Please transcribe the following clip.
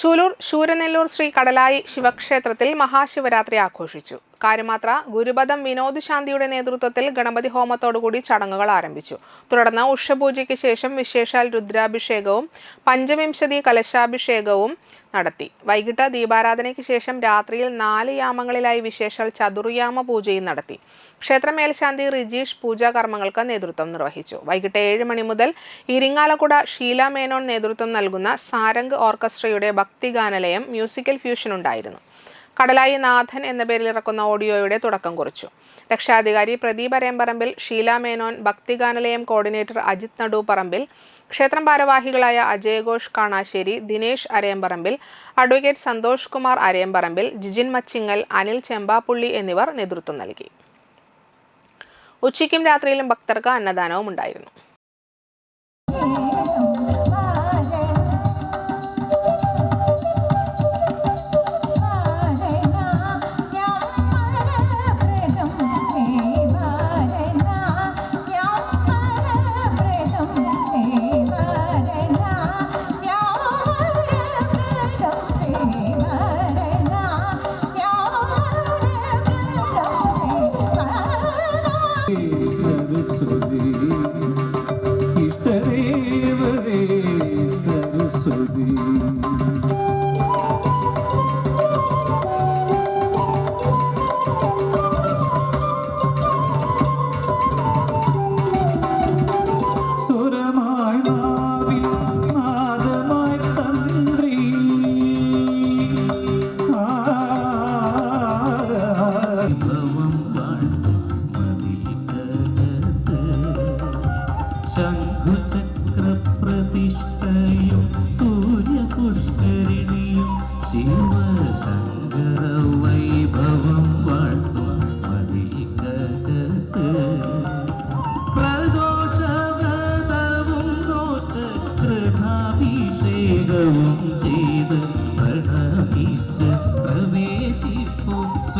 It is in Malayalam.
ചൂലൂർ ശൂരനെല്ലൂർ ശ്രീ കടലായി ശിവക്ഷേത്രത്തിൽ മഹാശിവരാത്രി ആഘോഷിച്ചു. കാര്യമാത്ര ഗുരുപദം വിനോദ് ശാന്തിയുടെ നേതൃത്വത്തിൽ ഗണപതി ഹോമത്തോടുകൂടി ചടങ്ങുകൾ ആരംഭിച്ചു. തുടർന്ന് ഉഷപൂജയ്ക്ക് ശേഷം വിശേഷാൽ രുദ്രാഭിഷേകവും പഞ്ചവിംശതി കലശാഭിഷേകവും നടത്തി. വൈകിട്ട് ദീപാരാധനയ്ക്ക് ശേഷം രാത്രിയിൽ 4 യാമങ്ങളിലായി വിശേഷാൽ ചതുർയാമ പൂജയും നടത്തി. ക്ഷേത്ര മേൽശാന്തി റിജീഷ് പൂജാകർമ്മങ്ങൾക്ക് നേതൃത്വം നിർവഹിച്ചു. വൈകിട്ട് 7 മണി മുതൽ ഇരിങ്ങാലക്കുട ഷീല മേനോൻ നേതൃത്വം നൽകുന്ന സാരംഗ് ഓർക്കസ്ട്രയുടെ ഭക്തിഗാനലയം മ്യൂസിക്കൽ ഫ്യൂഷൻ ഉണ്ടായിരുന്നു. കടലായി നാഥൻ എന്ന പേരിൽ ഇറക്കുന്ന ഓഡിയോയുടെ തുടക്കം കുറിച്ചു. രക്ഷാധികാരി പ്രദീപ് അരയമ്പറമ്പിൽ, ഷീല മേനോൻ, ഭക്തിഗാനലയം കോർഡിനേറ്റർ അജിത് നടുപ്പറമ്പിൽ, ക്ഷേത്രം ഭാരവാഹികളായ അജയഘോഷ് കാണാശ്ശേരി, ദിനേശ് അരയമ്പറമ്പിൽ, അഡ്വക്കേറ്റ് സന്തോഷ് കുമാർ അരയമ്പറമ്പിൽ, ജിജിൻ മച്ചിങ്ങൽ, അനിൽ ചെമ്പാപ്പുള്ളി എന്നിവർ നേതൃത്വം നൽകി. ഉച്ചയ്ക്കും രാത്രിയിലും ഭക്തർക്ക് അന്നദാനവും ഉണ്ടായിരുന്നു. सरस्वती ईश्वरेवरे सरस्वती സുരമായി നാവിൽ നാദമായി തന്ത്രി ശംഖുചക്രപ്രതിഷ്ഠയും സൂര്യപുഷ്കരിണിയും ശിവശങ്കര വൈഭവം വാഴ്ത്തും മതിൽക്കകത്ത് പ്രദോഷവ്രതവും നോട്ട് കൃതാഭിഷേകവും